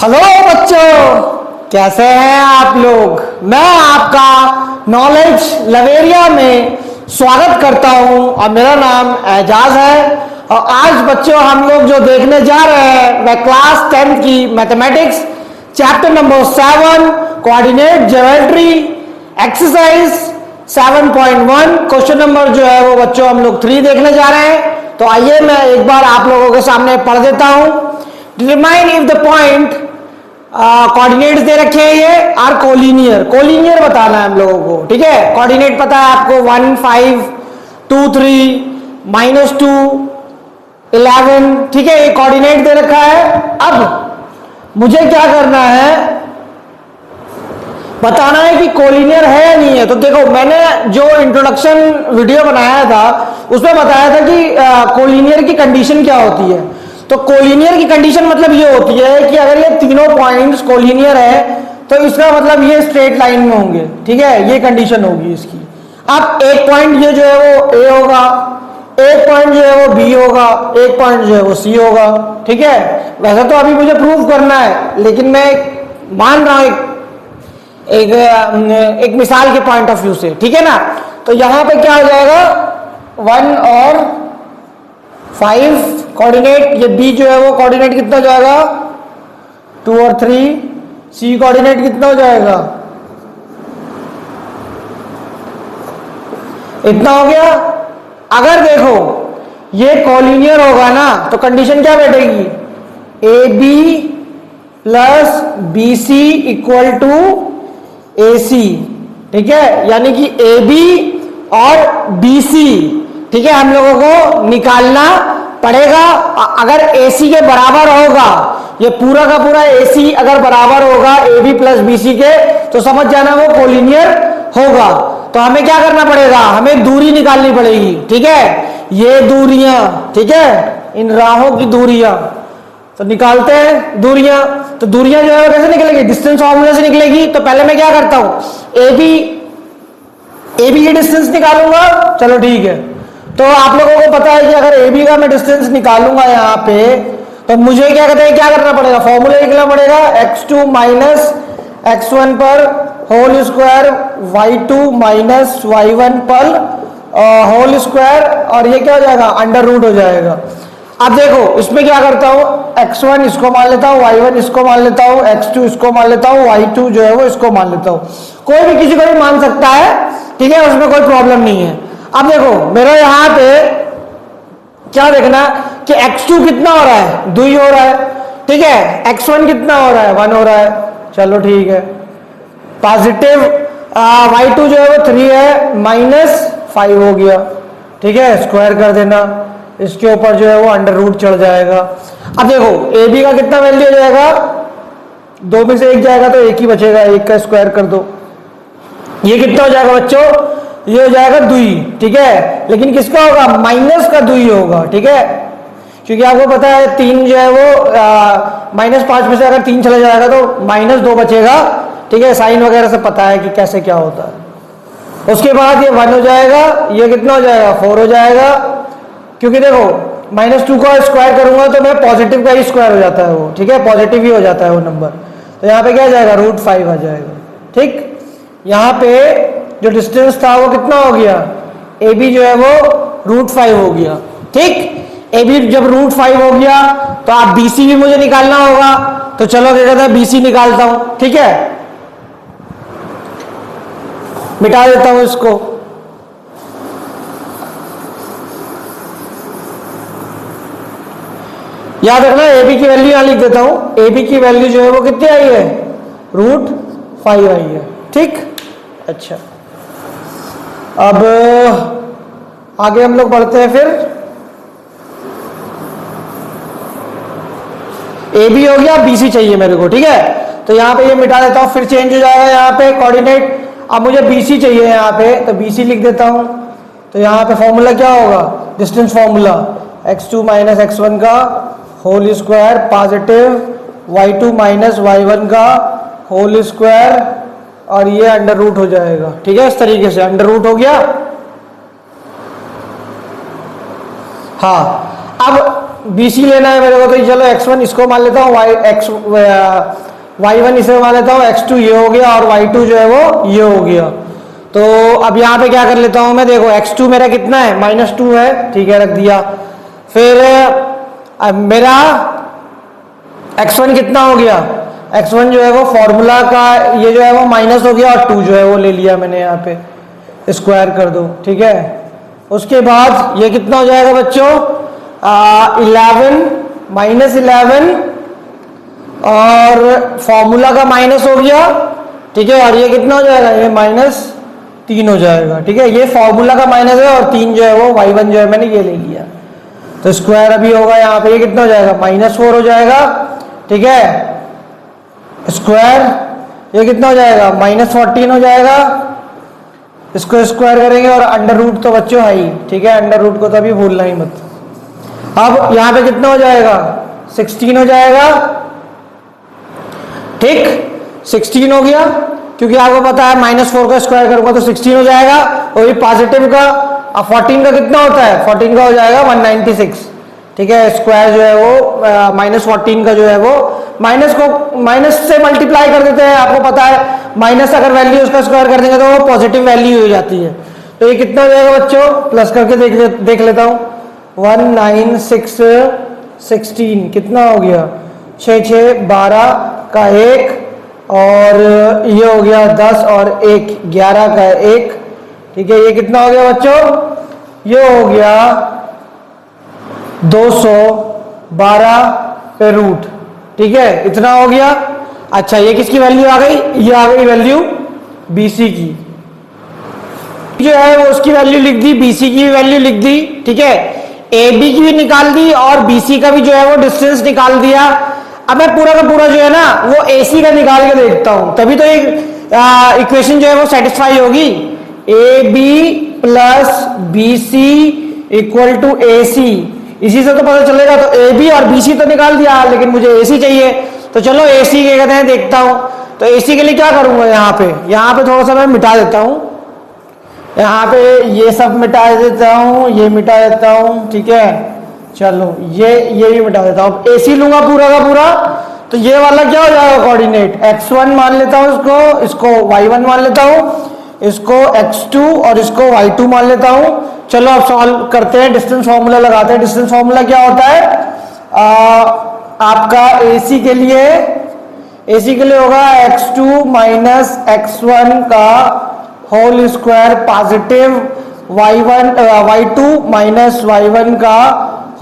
Hello बच्चों, कैसे हैं आप लोग। मैं आपका नॉलेज लवेरिया में स्वागत करता हूं और मेरा नाम एजाज है। और आज बच्चों हम लोग जो देखने जा रहे हैं वह क्लास 10 की mathematics chapter number 7 coordinate geometry exercise 7.1 question number जो है वो बच्चों हम लोग 3 देखने जा रहे हैं। तो आइए मैं एक बार आप लोगों के सामने पढ़ देता हूं। Determine if the point coordinates दे रखे हैं, ये आर कोलिनियर। कोलिनियर बताना है हम लोगों को, ठीक है। कोऑर्डिनेट पता है आपको 1 5 2 3 -2 11, ठीक है। ये कोऑर्डिनेट दे रखा है। अब मुझे क्या करना है, बताना है कि कोलिनियर है या नहीं है। तो देखो, मैंने जो इंट्रोडक्शन वीडियो बनाया था उसमें बताया था कि कोलिनियर की कंडीशन क्या होती है। तो कोलिनियर की कंडीशन मतलब ये होती है कि अगर ये तीनों पॉइंट्स कोलिनियर है तो इसका मतलब ये स्ट्रेट लाइन में होंगे, ठीक है। ये कंडीशन होगी इसकी। अब एक पॉइंट ये जो है वो ए होगा, एक पॉइंट जो है वो बी होगा, एक पॉइंट जो है वो सी होगा, ठीक है। वैसे तो अभी मुझे प्रूव करना है, लेकिन मैं मान रहा हूं एक मिसाल के पॉइंट ऑफ व्यू से, ठीक है ना। तो यहां पे क्या हो जाएगा, 1 और 5 कोऑर्डिनेट, ये बी जो है वो कोऑर्डिनेट कितना हो जाएगा 2 और 3, सी कोऑर्डिनेट कितना हो जाएगा, इतना हो गया। अगर देखो ये कोलिनियर होगा ना तो कंडीशन क्या बैठेगी, A B plus B C equal to A C, ठीक है। यानी कि ए बी और बी सी, ठीक है, हम लोगों को निकालना पड़ेगा। अगर AC के बराबर होगा, ये पूरा का पूरा AC अगर बराबर होगा AB प्लस BC के, तो समझ जाना वो कोलिनियर होगा। तो हमें क्या करना पड़ेगा, हमें दूरी निकालनी पड़ेगी, ठीक है। ये दूरियां, ठीक है, इन राहों की दूरियां, तो निकालते हैं दूरियां। तो दूरियां जो है कैसे निकलेगी, डिस्टेंस फॉर्मूला से निकलेगी। तो पहले मैं क्या करता हूं, AB की डिस्टेंस निकालूंगा, चलो ठीक है। तो आप लोगों को पता है कि अगर AB का मैं डिस्टेंस निकालूंगा यहाँ पे, तो मुझे क्या कहते हैं, क्या करना पड़ेगा, फॉर्मूला निकलना पड़ेगा x2 माइनस x1 पर whole square y2 minus y1 पर होल स्क्वायर, और ये क्या हो जाएगा, अंडर रूट हो जाएगा। अब देखो इसमें क्या करता हूँ, x1 इसको मान लेता हूँ, y1 इसको मान लेता हूँ, x2 इसको मान लेता हूँ, y2 जो है वो इसको मान लेता हूँ। कोई भी किसी को भी मान सकता है, ठीक है, उसमें कोई प्रॉब्लम नहीं है। अब देखो मेरा यहां पे क्या देखना कि x2 कितना हो रहा है, 2 ही हो रहा है, ठीक है। x1 कितना हो रहा है, 1 हो रहा है, चलो ठीक है। पॉजिटिव y2 जो है वो 3 है, -5 हो गया, ठीक है। स्क्वायर कर देना, इसके ऊपर जो है वो अंडर रूट चढ़ जाएगा। अब देखो AB का कितना वैल्यू हो जाएगा, 2 में से 1 जाएगा तो 1 ही बचेगा, 1 का स्क्वायर कर दो, ये कितना हो जाएगा बच्चों, ये हो जाएगा 2, ठीक है। लेकिन किसका होगा, माइनस का 2 होगा, ठीक है, क्योंकि आपको पता है 3 जो है वो -5 में से अगर 3 चला जाएगा तो -2 बचेगा, ठीक है। साइन वगैरह से पता है कि कैसे क्या होता है। उसके बाद ये 1 हो जाएगा, ये कितना हो जाएगा, 4 हो जाएगा, क्योंकि देखो -2 का स्क्वायर करूंगा तो मैं पॉजिटिव का ही स्क्वायर हो जाता है वो, ठीक है, पॉजिटिव ही हो जाता है वो नंबर। तो यहाँ पे क्या आ जाएगा, √5 आ जाएगा, ठीक। यहाँ पे जो डिस्टेंस था वो कितना हो गया, AB जो है वो √5 हो गया, ठीक। AB जब √5 हो गया तो आप BC भी मुझे निकालना होगा। तो चलो क्या कहते हैं, BC निकालता हूं, ठीक है। मिटा देता हूं इसको, याद रखना AB की वैल्यू यहां लिख देता हूं। AB की वैल्यू जो है वो कितनी आई है, √5 आई है, ठीक। अच्छा, अब आगे हम लोग बढ़ते हैं। फिर AB हो गया, BC चाहिए मेरे को, ठीक है। तो यहाँ पे ये मिटा देता हूँ, फिर चेंज हो जाएगा यहाँ पे कोऑर्डिनेट। अब मुझे BC चाहिए यहाँ पे, तो BC लिख देता हूँ। तो यहाँ पे फॉर्मूला क्या होगा, distance formula, x2 minus x1 का whole square positive y2 minus y1 का होल स्क्वायर, और ये अंडर रूट हो जाएगा, ठीक है। इस तरीके से अंडर रूट हो गया। हाँ, अब BC लेना है मेरे को, तो चलो x1 इसको मान लेता हूँ, y1 इसे मान लेता हूँ, x2 ये हो गया और y2 जो है वो ये हो गया। तो अब यहाँ पे क्या कर लेता हूँ मैं, देखो x2 मेरा कितना है, -2 है, ठीक है, रख दिया। फिर अब मेरा x1 कितना हो गया, x1 जो है वो फॉर्मूला का ये जो है वो माइनस हो गया और 2 जो है वो ले लिया मैंने, यहाँ पे स्क्वायर कर दो, ठीक है। उसके बाद ये कितना हो जाएगा बच्चों, 11 -11 और फॉर्मूला का माइनस हो गया, ठीक है, और ये कितना हो जाएगा, ये -3 हो जाएगा, ठीक है। ये फॉर्मूला का माइनस है और 3 जो है वो y1 जो है मैंने ये ले लिया, तो स्क्वायर अभी होगा यहाँ पे, ये कितना हो जाएगा, -4 हो जाएगा, ठीक है। स्क्वायर ये कितना हो जाएगा, -14 हो जाएगा। इसको स्क्वायर करेंगे और अंडर रूट तो बच्चों है ही, ठीक है, अंडर रूट को तो अभी भूलना ही मत। अब यहाँ पे कितना हो जाएगा, 16 हो जाएगा, ठीक, 16 हो गया, क्योंकि आपको पता है -4 का स्क्वायर करूंगा तो 16 हो जाएगा। और ये पॉजिटिव का 14 का कितना होता है, 14 का हो जाएगा 196, ठीक है। स्क्वायर जो है वो -14 का जो है वो माइनस से मल्टीप्लाई कर देते हैं, आपको पता है माइनस अगर वैल्यू उसका स्क्वायर कर देंगे तो वो पॉजिटिव वैल्यू हो जाती है। तो ये कितना हो जाएगा बच्चों, प्लस करके देख लेता हूँ, 196 16 कितना हो गया, 6 6 12 का 1 और ये हो गया 10 और 1 11 का 1, ठीक है। ये कितना हो गया बच्चों, ये हो गया 212 पे रूट, ठीक है, इतना हो गया। अच्छा ये किसकी वैल्यू आ गई, ये आ गई वैल्यू BC की, जो है वो उसकी वैल्यू लिख दी, BC की वैल्यू लिख दी, ठीक है। AB की भी निकाल दी और BC का भी जो है वो डिस्टेंस निकाल दिया। अब मैं पूरा का पूरा जो है ना वो AC का निकाल के देखता हूं, तभी तो एक इक्वेशन जो है वो सेटिस्फाई होगी। AB plus BC equal to AC, इसी से तो पता चलेगा। तो AB और BC तो निकाल दिया, लेकिन मुझे AC चाहिए, तो चलो AC के कहते हैं देखता हूं। तो AC के लिए क्या करूंगा, यहाँ पे थोड़ा सा मैं मिटा देता हूं, यहाँ पे ये सब मिटा देता हूं, ये मिटा देता हूं, ठीक है। चलो ये भी मिटा देता हूं। AC लूंगा पूरा का पूरा, तो ये वाला क्या हो जाएगा कोऑर्डिनेट, x1 मान लेता हूं, इसको y1 मान लेता हूं, इसको x2 और इसको y2 मान लेता हूं। चलो अब सॉल्व करते हैं, डिस्टेंस फॉर्मूला लगाते हैं। डिस्टेंस फॉर्मूला क्या होता है, आपका AC के लिए होगा x2 माइनस x1 का whole square positive y2 minus y1 का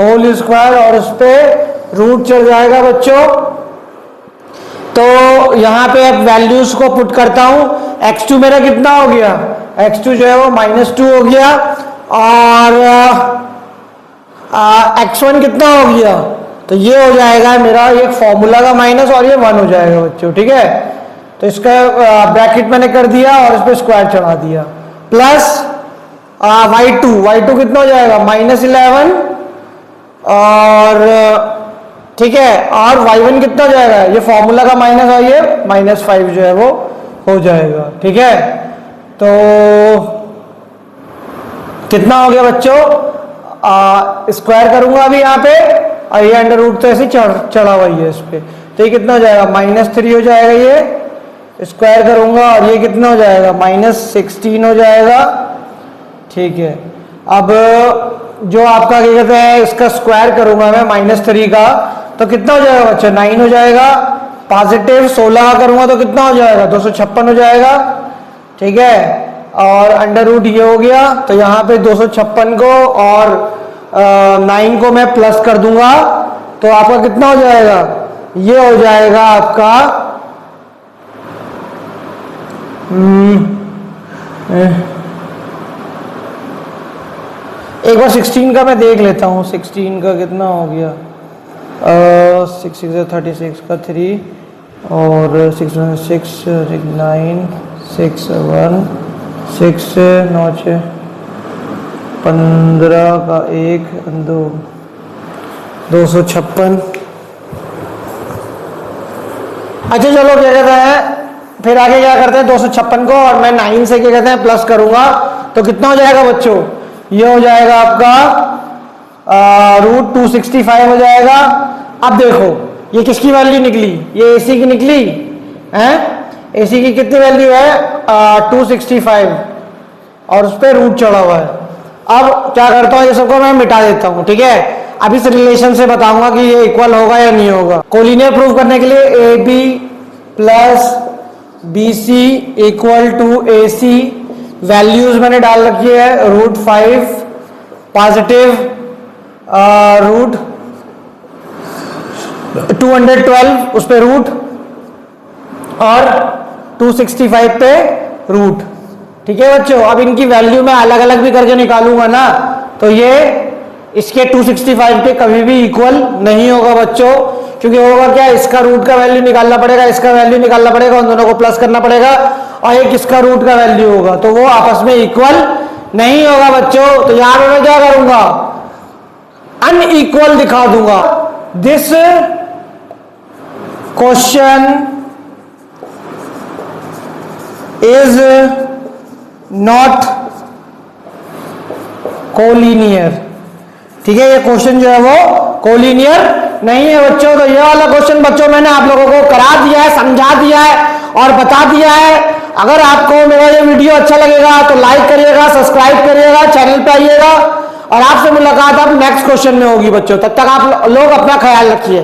होल स्क्वायर और उस पर रूट चढ़ जाएगा बच्चों। तो यहाँ पे अब वैल्यूज को पुट करता हूं, x2 मेरा कितना हो गया, x2 जो है वो -2 हो गया और x1 कितना हो गया, तो ये हो जाएगा मेरा ये फॉर्मूला का माइनस और ये 1 हो जाएगा बच्चों, ठीक है। तो इसका ब्रैकेट मैंने कर दिया और इस पर स्क्वायर चढ़ा दिया, प्लस y2 कितना हो जाएगा -11 और ठीक है, और y1 कितना हो जाएगा, ये फॉर्मूला का माइनस और ये -5 जो है वो हो जाएगा, ठीक है। तो कितना हो गया बच्चों, स्क्वायर करूंगा अभी यहाँ पे और ये अंडर रूट तो ऐसे चढ़ा हुआ है इस पे, तो ये कितना हो जाएगा -3 हो जाएगा, ये स्क्वायर करूंगा और ये कितना हो जाएगा -16 हो जाएगा, ठीक है। अब जो आपका क्या कहते हैं इसका स्क्वायर करूंगा मैं -3 का, तो कितना हो जाएगा बच्चा 9 हो जाएगा। पॉजिटिव 16 करूंगा तो कितना हो जाएगा 256 हो जाएगा, ठीक है। और अंडर रूट ये हो गया, तो यहाँ पे 256 को और 9 को मैं प्लस कर दूंगा, तो आपका कितना हो जाएगा, ये हो जाएगा आपका एक बार 16 का मैं देख लेता हूँ, 16 का कितना हो गया, 6 6 36 का 3 और 6 6 9 6 1 6 9 6 15 का 1 2 256। अच्छा चलो क्या कहते हैं, फिर आगे क्या करते हैं 256 को और मैं 9 से क्या कहते हैं प्लस करूंगा, तो कितना हो जाएगा बच्चों, ये हो जाएगा आपका रूट 265 हो जाएगा। अब देखो ये किसकी वैल्यू निकली, ये AC की निकली है। AC की कितनी वैल्यू है 265 और उस पर रूट चढ़ा हुआ है। अब क्या करता हूं, ये सबको मैं मिटा देता हूं, ठीक है। अब इस रिलेशन से बताऊंगा कि ये इक्वल होगा या नहीं होगा। कोलिनियर प्रूव करने के लिए AB plus BC equal to AC, values मैंने डाल रखी है रूट 5 पॉजिटिव, रूट 212 उस पे रूट और 265 पे रूट, ठीक है बच्चों। अब इनकी वैल्यू मैं अलग अलग भी करके निकालूंगा ना, तो ये इसके 265 के कभी भी इक्वल नहीं होगा बच्चों, क्योंकि होगा क्या, इसका रूट का वैल्यू निकालना पड़ेगा, इसका वैल्यू निकालना पड़ेगा, उन दोनों को प्लस करना पड़ेगा और एक इसका रूट का वैल्यू होगा, तो वो आपस में इक्वल नहीं होगा बच्चों। तो यहां पे मैं क्या करूंगा, अनइक्वल दिखा दूंगा। This question is not collinear, ठीक है। ये क्वेश्चन जो है वो कोलिनियर नहीं है बच्चों। तो ये वाला क्वेश्चन बच्चों मैंने आप लोगों को करा दिया है, समझा दिया है और बता दिया है। अगर आपको मेरा ये वीडियो अच्छा लगेगा तो लाइक करिएगा, सब्सक्राइब करिएगा, चैनल पे आइएगा और आपसे मुलाकात अब नेक्स्ट क्वेश्चन में होगी बच्चों। तब तक आप लोग अपना ख्याल रखिए।